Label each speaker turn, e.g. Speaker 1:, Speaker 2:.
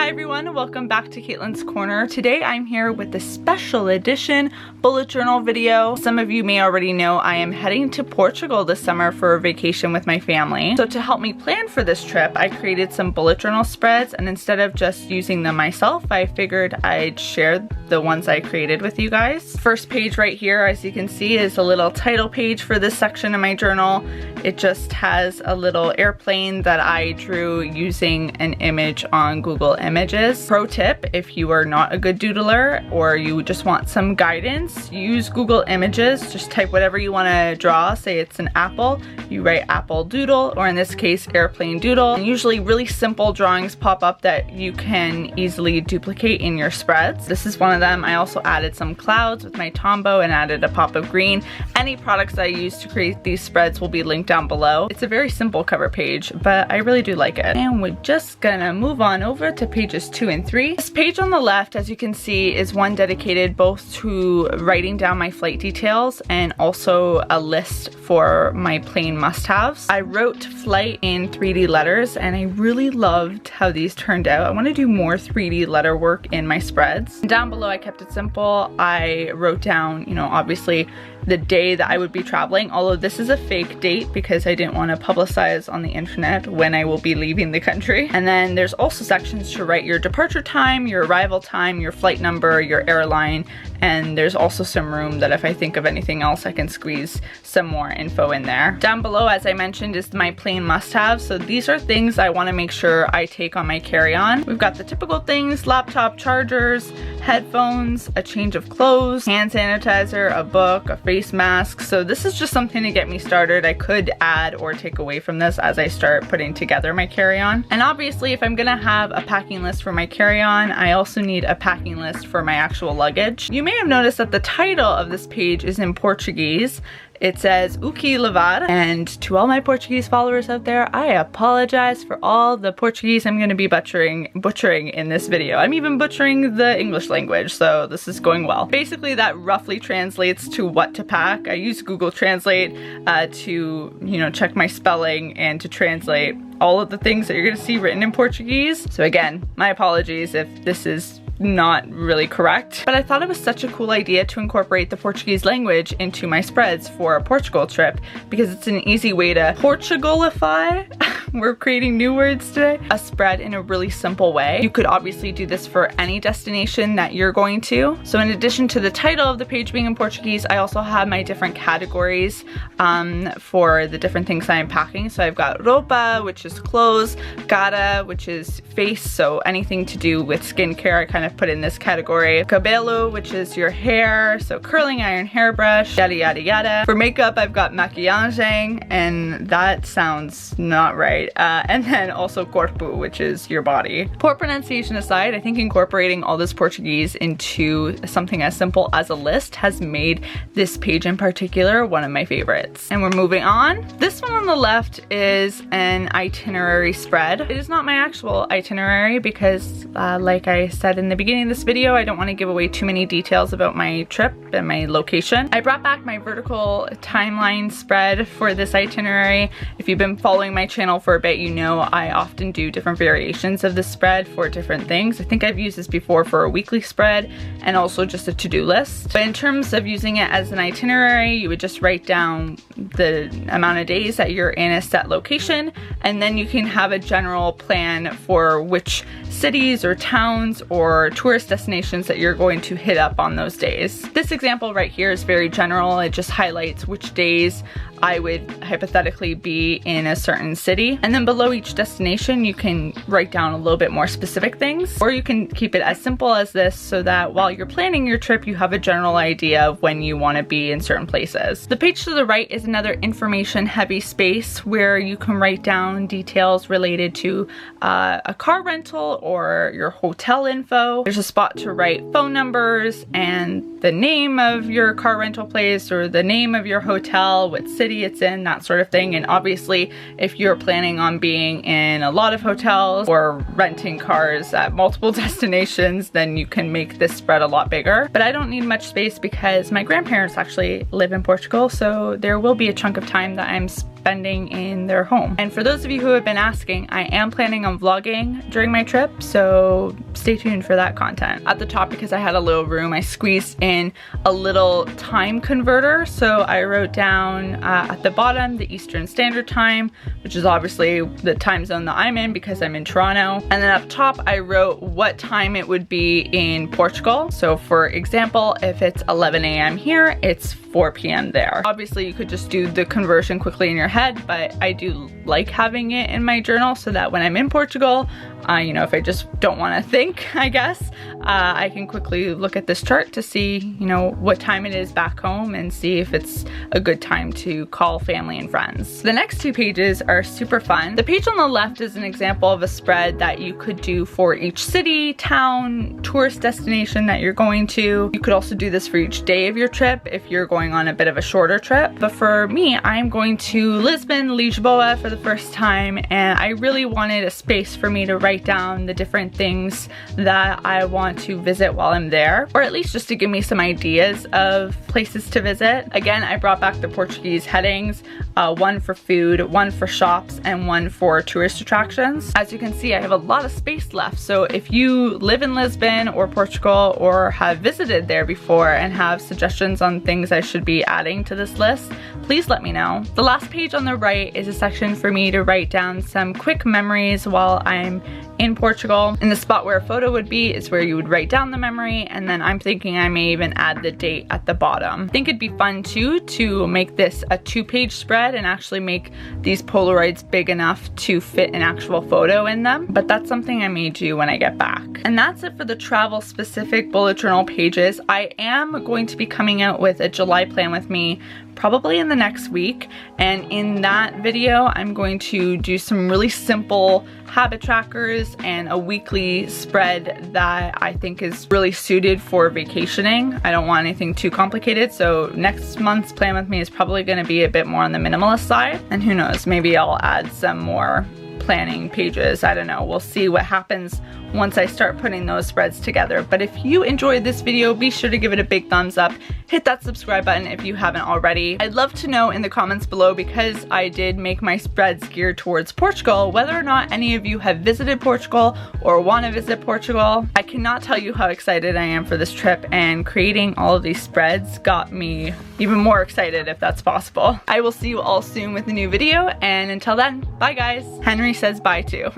Speaker 1: everyone, welcome back to Caitlin's Corner. Today I'm here with the special edition bullet journal video. Some of you may already know I am heading to Portugal this summer for a vacation with my family. So to help me plan for this trip, I created some bullet journal spreads, and instead of just using them myself, I figured I'd share the ones I created with you guys. First page right here, as you can see, is a little title page for this section of my journal. It just has a little airplane that I drew using an image on Google Images. Pro tip, if you are not a good doodler or you just want some guidance, use Google Images. Just type whatever you want to draw. Say it's an apple, you write apple doodle, or in this case airplane doodle. And usually really simple drawings pop up that you can easily duplicate in your spreads. This is one of them. I also added some clouds with my Tombow and added a pop of green. Any products I use to create these spreads will be linked down below. It's a very simple cover page, but I really do like it. And we're just gonna move on over to pages 2 and 3. This page on the left, as you can see, is one dedicated both to writing down my flight details and also a list for my plane must-haves. I wrote flight in 3D letters and I really loved how these turned out. I want to do more 3D letter work in my spreads. And down below I kept it simple. I wrote down, you know, obviously the day that I would be traveling, although this is a fake date because I didn't want to publicize on the internet when I will be leaving the country. And then there's also sections to write your departure time, your arrival time, your flight number, your airline, and there's also some room that if I think of anything else I can squeeze some more info in there. Down below, as I mentioned, is my plane must-have. So these are things I want to make sure I take on my carry-on. We've got the typical things: laptop chargers, headphones, a change of clothes, hand sanitizer, a book, a face mask. So this is just something to get me started. I could add or take away from this as I start putting together my carry-on. And obviously if I'm gonna have a packing list for my carry-on, I also need a packing list for my actual luggage. You may have noticed that the title of this page is in Portuguese. It says "O que levar," and to all my Portuguese followers out there, I apologize for all the Portuguese I'm going to be butchering in this video. I'm even butchering the English language, so this is going well. Basically, that roughly translates to what to pack. I use Google Translate to, you know, check my spelling and to translate all of the things that you're going to see written in Portuguese. So again, my apologies if this is not really correct, but I thought it was such a cool idea to incorporate the Portuguese language into my spreads for a Portugal trip because it's an easy way to Portugalify. We're creating new words today. A spread in a really simple way. You could obviously do this for any destination that you're going to. So in addition to the title of the page being in Portuguese, I also have my different categories for the different things I'm packing. So I've got roupa, which is clothes, cara, which is face, so anything to do with skincare I kind of put in this category. Cabelo, which is your hair, so curling iron, hairbrush, yada yada yada. For makeup, I've got maquillagem, and that sounds not right. And then also corpo, which is your body. Poor pronunciation aside, I think incorporating all this Portuguese into something as simple as a list has made this page in particular one of my favorites. And we're moving on. This one on the left is an itinerary spread. It is not my actual itinerary because like I said in the beginning of this video, I don't want to give away too many details about my trip and my location. I brought back my vertical timeline spread for this itinerary. If you've been following my channel for a bit, you know I often do different variations of this spread for different things. I think I've used this before for a weekly spread and also just a to-do list. But in terms of using it as an itinerary, you would just write down the amount of days that you're in a set location, and then you can have a general plan for which cities or towns or tourist destinations that you're going to hit up on those days. This example right here is very general. It just highlights which days I would hypothetically be in a certain city. And then below each destination, you can write down a little bit more specific things, or you can keep it as simple as this so that while you're planning your trip, you have a general idea of when you want to be in certain places. The page to the right is another information heavy space where you can write down details related to a car rental or your hotel info. There's a spot to write phone numbers and the name of your car rental place or the name of your hotel, what city it's in, that sort of thing. And obviously if you're planning on being in a lot of hotels or renting cars at multiple destinations, then you can make this spread a lot bigger. But I don't need much space because my grandparents actually live in Portugal, so there will be a chunk of time that I'm spending in their home. And for those of you who have been asking, I am planning on vlogging during my trip, so stay tuned for that content. At the top, because I had a little room, I squeezed in a little time converter. So I wrote down at the bottom the Eastern Standard Time, which is obviously the time zone that I'm in because I'm in Toronto. And then up top, I wrote what time it would be in Portugal. So for example, if it's 11 a.m. here, it's 4 p.m. there. Obviously, you could just do the conversion quickly in your head, but I do like having it in my journal so that when I'm in Portugal, you know, if I just don't want to think, I guess, I can quickly look at this chart to see, you know, what time it is back home and see if it's a good time to call family and friends. The next two pages are super fun. The page on the left is an example of a spread that you could do for each city, town, tourist destination that you're going to. You could also do this for each day of your trip if you're going on a bit of a shorter trip. But for me, I'm going to Lisbon, Lisboa for the first time, and I really wanted a space for me to write down the different things that I want to visit while I'm there, or at least just to give me some ideas of places to visit. Again, I brought back the Portuguese headings, one for food, one for shops, and one for tourist attractions. As you can see, I have a lot of space left, so if you live in Lisbon or Portugal or have visited there before and have suggestions on things I should be adding to this list, please let me know. The last page on the right is a section for me to write down some quick memories while I'm in Portugal. And the spot where a photo would be is where you would write down the memory, and then I'm thinking I may even add the date at the bottom. I think it'd be fun too to make this a 2-page spread and actually make these Polaroids big enough to fit an actual photo in them, but that's something I may do when I get back. And that's it for the travel specific bullet journal pages. I am going to be coming out with a July plan with me probably in the next week, and in that video I'm going to do some really simple habit trackers and a weekly spread that I think is really suited for vacationing. I don't want anything too complicated, so next month's plan with me is probably going to be a bit more on the minimalist side, and who knows, maybe I'll add some more planning pages. I don't know, we'll see what happens once I start putting those spreads together. But if you enjoyed this video, be sure to give it a big thumbs up, hit that subscribe button if you haven't already. I'd love to know in the comments below, because I did make my spreads geared towards Portugal, whether or not any of you have visited Portugal or want to visit Portugal. I cannot tell you how excited I am for this trip, and creating all of these spreads got me even more excited, if that's possible. I will see you all soon with a new video, and until then, bye guys. Henry says bye too.